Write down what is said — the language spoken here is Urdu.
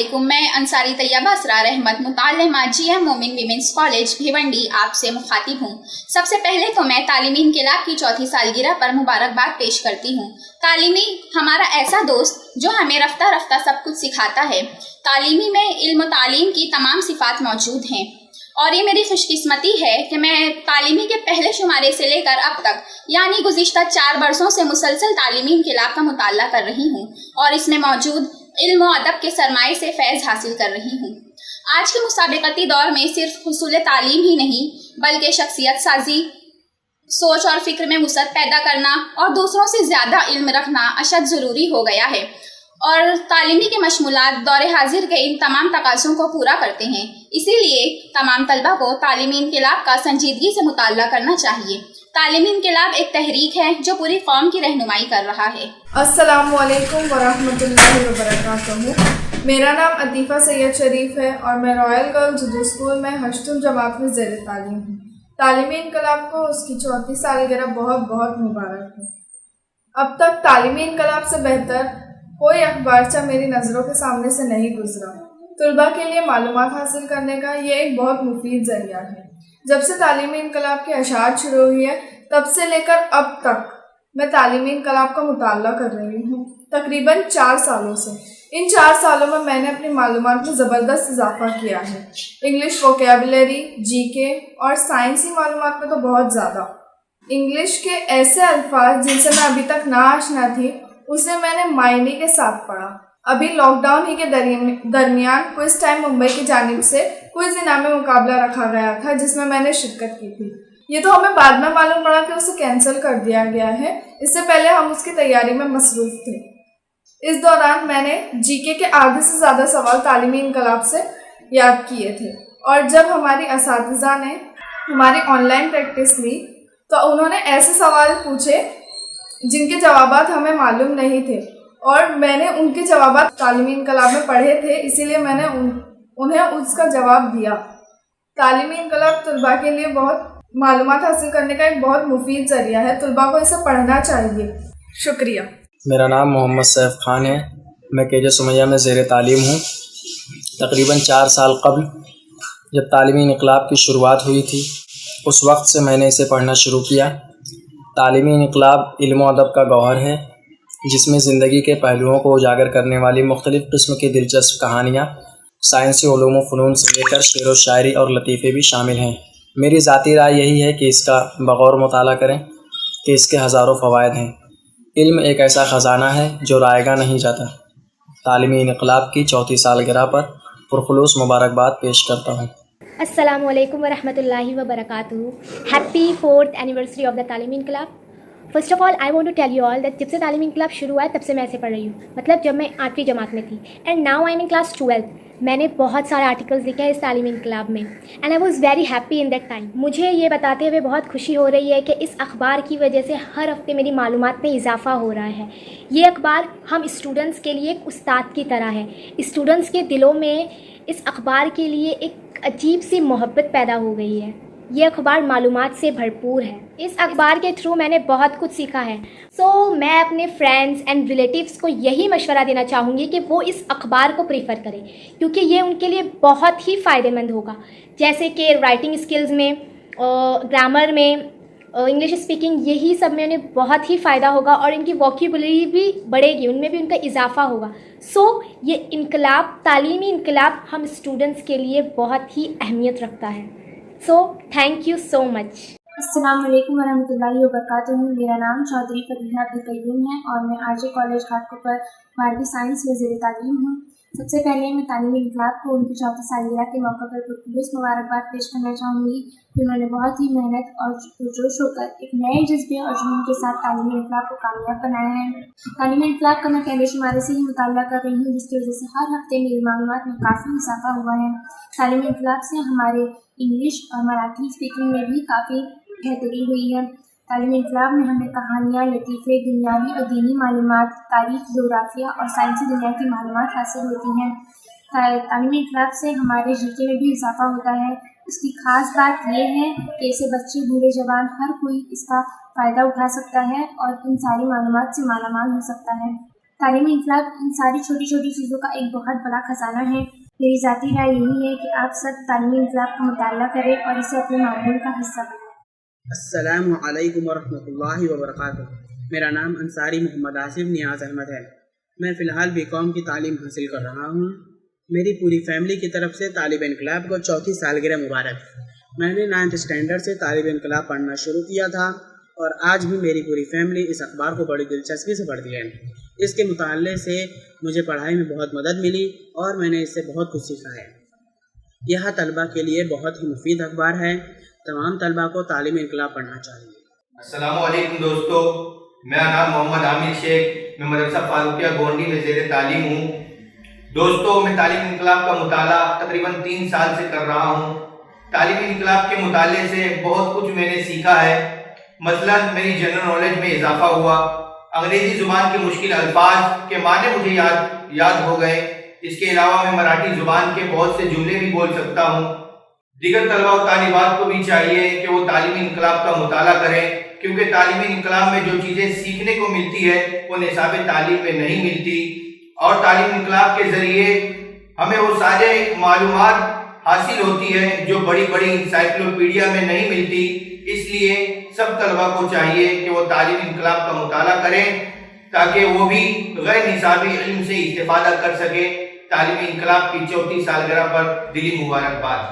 علیکم. میں انصاری طیبہ اسرار احمد متعلمہ جی ایم مومن ویمنس کالج بھیونڈی آپ سے مخاطب ہوں. سب سے پہلے تو میں تعلیمی انقلاب کی چوتھی سالگرہ پر مبارکباد پیش کرتی ہوں. تعلیمی ہمارا ایسا دوست جو ہمیں رفتہ رفتہ سب کچھ سکھاتا ہے. تعلیمی میں علم و تعلیم کی تمام صفات موجود ہیں اور یہ میری خوش قسمتی ہے کہ میں تعلیمی کے پہلے شمارے سے لے کر اب تک یعنی گزشتہ 4 برسوں سے مسلسل تعلیمی انقلاب کا مطالعہ کر رہی ہوں اور اس میں موجود علم و ادب کے سرمائے سے فیض حاصل کر رہی ہوں. آج کے مسابقتی دور میں صرف حصول تعلیم ہی نہیں بلکہ شخصیت سازی، سوچ اور فکر میں وسعت پیدا کرنا اور دوسروں سے زیادہ علم رکھنا اشد ضروری ہو گیا ہے اور تعلیمی کے مشمولات دور حاضر کے ان تمام تقاضوں کو پورا کرتے ہیں. اسی لیے تمام طلبہ کو تعلیمی انقلاب کا سنجیدگی سے مطالعہ کرنا چاہیے. تعلیمی انقلاب ایک تحریک ہے جو پوری قوم کی رہنمائی کر رہا ہے. السلام علیکم ورحمۃ اللہ وبرکاتہ. میرا نام عطیفہ سید شریف ہے اور میں رائل گرلز اردو اسکول میں 8ویں جماعت میں زیر تعلیم ہوں. تعلیمی انقلاب کو اس کی چوتھی سالگرہ بہت بہت مبارک ہے. اب تک تعلیمی انقلاب سے بہتر کوئی اخبارچہ میری نظروں کے سامنے سے نہیں گزرا. طلباء کے لیے معلومات حاصل کرنے کا یہ ایک بہت مفید ذریعہ ہے. جب سے تعلیمی انقلاب کی اشاعت شروع ہوئی ہے تب سے لے کر اب تک میں تعلیمی انقلاب کا مطالعہ کر رہی ہوں، تقریباً 4 سالوں سے. ان 4 سالوں میں نے اپنی معلومات میں زبردست اضافہ کیا ہے. انگلش ووکیبلری، جی کے اور سائنسی معلومات میں تو بہت زیادہ. انگلش کے ایسے الفاظ جن سے میں ابھی تک نہ آشنا تھی اسے میں نے معنی کے ساتھ پڑھا. ابھی لاک ڈاؤن ہی کے درمیان کوئز ٹائم ممبئی کی جانب سے کوئز انعامی مقابلہ رکھا گیا تھا جس میں نے شرکت کی تھی. یہ تو ہمیں بعد میں معلوم پڑا کہ اسے کینسل کر دیا گیا ہے. اس سے پہلے ہم اس کی تیاری میں مصروف تھے. اس دوران میں نے جی کے آدھے سے زیادہ سوال تعلیمی انقلاب سے یاد کیے تھے اور جب ہماری اساتذہ نے ہماری آن لائن پریکٹس لی تو انہوں نے ایسے سوال پوچھے جن کے جوابات ہمیں معلوم نہیں تھے اور میں نے ان کے جوابات تعلیمی انقلاب میں پڑھے تھے، اسی لیے میں نے انہیں اس کا جواب دیا. تعلیمی انقلاب طلباء کے لیے بہت معلومات حاصل کرنے کا ایک بہت مفید ذریعہ ہے. طلباء کو اسے پڑھنا چاہیے. شکریہ. میرا نام محمد سیف خان ہے. میں کے سمیہ میں زیر تعلیم ہوں. تقریباً 4 سال قبل جب تعلیمی انقلاب کی شروعات ہوئی تھی اس وقت سے میں نے اسے پڑھنا شروع کیا. تعلیمی انقلاب علم و ادب کا گوہر ہے جس میں زندگی کے پہلوؤں کو اجاگر کرنے والی مختلف قسم کی دلچسپ کہانیاں، سائنسی علوم و فنون سے لے کر شعر و شاعری اور لطیفے بھی شامل ہیں. میری ذاتی رائے یہی ہے کہ اس کا بغور مطالعہ کریں کہ اس کے ہزاروں فوائد ہیں. علم ایک ایسا خزانہ ہے جو رائے گاہ نہیں جاتا. تعلیمی انقلاب کی چوتھی سالگرہ پر پرخلوص مبارکباد پیش کرتا ہوں. السلام علیکم ورحمۃ اللہ وبرکاتہ. Happy 4th anniversary of the تعلیمی انقلاب. First of all I want to tell you all that جب سے تعلیمی انقلاب شروع ہوا ہے تب سے میں ایسے پڑھ رہی ہوں، مطلب جب میں 8ویں جماعت میں تھی. And now I am in class 12th. میں نے بہت سارے آرٹیکلس لکھے ہیں اس تعلیمی انقلاب میں and I was very happy in that time. مجھے یہ بتاتے ہوئے بہت خوشی ہو رہی ہے کہ اس اخبار کی وجہ سے ہر ہفتے میری معلومات میں اضافہ ہو رہا ہے. یہ اخبار ہم اسٹوڈنٹس کے لیے ایک استاد کی طرح ہے. اسٹوڈنٹس کے دلوں میں اس اخبار کے لیے ایک عجیب سی محبت پیدا ہو گئی ہے. یہ اخبار معلومات سے بھرپور ہے. اس اخبار کے تھرو میں نے بہت کچھ سیکھا ہے. میں اپنے فرینڈس اینڈ ریلیٹیوس کو یہی مشورہ دینا چاہوں گی کہ وہ اس اخبار کو پریفر کریں کیونکہ یہ ان کے لیے بہت ہی فائدہ مند ہوگا. جیسے کہ رائٹنگ اسکلز میں، گرامر میں، انگلش اسپیکنگ، یہی سب میں انہیں بہت ہی فائدہ ہوگا اور ان کی ووکیبلری بھی بڑھے گی، ان میں بھی ان کا اضافہ ہوگا. یہ انقلاب، تعلیمی انقلاب ہم اسٹوڈنٹس کے لیے بہت ہی اہمیت رکھتا ہے. تھینک یو سو مچ. السلام علیکم ورحمۃ اللہ وبرکاتہ. میرا نام چودھری فتیحہ عبدالقیوم ہے اور میں آر جے کالج گھاٹکوپر پر 12ویں سائنس میں زیر تعلیم ہوں. سب سے پہلے میں تعلیمی انقلاب کو ان کی چوتھی سالگرہ کے موقع پر پرخلوص مبارکباد پیش کرنا چاہوں گی کہ انہوں نے بہت ہی محنت اور جوش ہو کر ایک نئے جذبے اور جنون کے ساتھ تعلیمی انقلاب کو کامیاب بنایا ہے. تعلیمی انقلاب کا میں پہلے شمارے سے ہی مطالعہ کر رہی ہوں جس کی وجہ سے ہر ہفتے میری معلومات میں کافی اضافہ ہوا ہے. تعلیمی انقلاب سے ہمارے انگلش اور مراٹھی اسپیکنگ میں بھی کافی بہتری ہوئی ہے. تعلیمی انقلاب میں ہمیں کہانیاں، لطیفے، دنیاوی اور دینی معلومات، تاریخ، جغرافیہ اور سائنسی دنیا کی معلومات حاصل ہوتی ہیں. تعلیمی انقلاب سے ہمارے جی کے میں بھی اضافہ ہوتا ہے. اس کی خاص بات یہ ہے کہ اسے بچے، بوڑھے، جوان ہر کوئی اس کا فائدہ اٹھا سکتا ہے اور ان ساری معلومات سے مالا مال ہو سکتا ہے. تعلیمی انقلاب ان ساری چھوٹی چھوٹی چیزوں کا ایک بہت بڑا خزانہ ہے۔ میری ذاتی رائے یہی ہے کہ آپ سب تعلیمی انقلاب کا مطالعہ کریں اور اسے اپنے معمول کا حصہ بنائیں۔ السلام علیکم ورحمۃ اللہ وبرکاتہ۔ میرا نام انصاری محمد آصف نیاز احمد ہے۔ میں فی الحال BCom کی تعلیم حاصل کر رہا ہوں۔ میری پوری فیملی کی طرف سے طالب انقلاب کو چوتھی سالگرہ مبارک۔ میں نے 9th اسٹینڈرڈ سے طالب انقلاب پڑھنا شروع کیا تھا اور آج بھی میری پوری فیملی اس اخبار کو بڑی دلچسپی سے پڑھتی ہے۔ اس کے مطالعے سے مجھے پڑھائی میں بہت مدد ملی اور میں نے اس سے بہت کچھ سیکھا ہے۔ یہ طلبہ کے لیے بہت ہی مفید اخبار ہے۔ تمام طلبہ کو تعلیم انقلاب پڑھنا چاہیے۔ السلام علیکم دوستو، میرا نام محمد عامر شیخ، میں مدرسہ فاروقیہ گونڈی میں زیر تعلیم ہوں۔ دوستو، میں تعلیم انقلاب کا مطالعہ تقریباً 3 سال سے کر رہا ہوں۔ تعلیمی انقلاب کے مطالعے سے بہت کچھ میں نے سیکھا ہے۔ مثلاً میری جنرل نالج میں اضافہ ہوا، انگریزی زبان کے مشکل الفاظ کے معنی مجھے یاد ہو گئے۔ اس کے علاوہ میں مراٹھی زبان کے بہت سے جملے بھی بول سکتا ہوں۔ دیگر طلبہ و طالبات کو بھی چاہیے کہ وہ تعلیمی انقلاب کا مطالعہ کریں، کیونکہ تعلیمی انقلاب میں جو چیزیں سیکھنے کو ملتی ہے وہ نصاب تعلیم میں نہیں ملتی، اور تعلیم انقلاب کے ذریعے ہمیں وہ سارے معلومات حاصل ہوتی ہے جو بڑی بڑی انسائکلوپیڈیا میں نہیں ملتی۔ اس لیے سب طلبہ کو چاہیے کہ وہ تعلیم انقلاب کا مطالعہ کریں تاکہ وہ بھی غیر نصابی علم سے استفادہ کر سکیں۔ تعلیمی انقلاب کی 34 سالگرہ پر دلی مبارکباد۔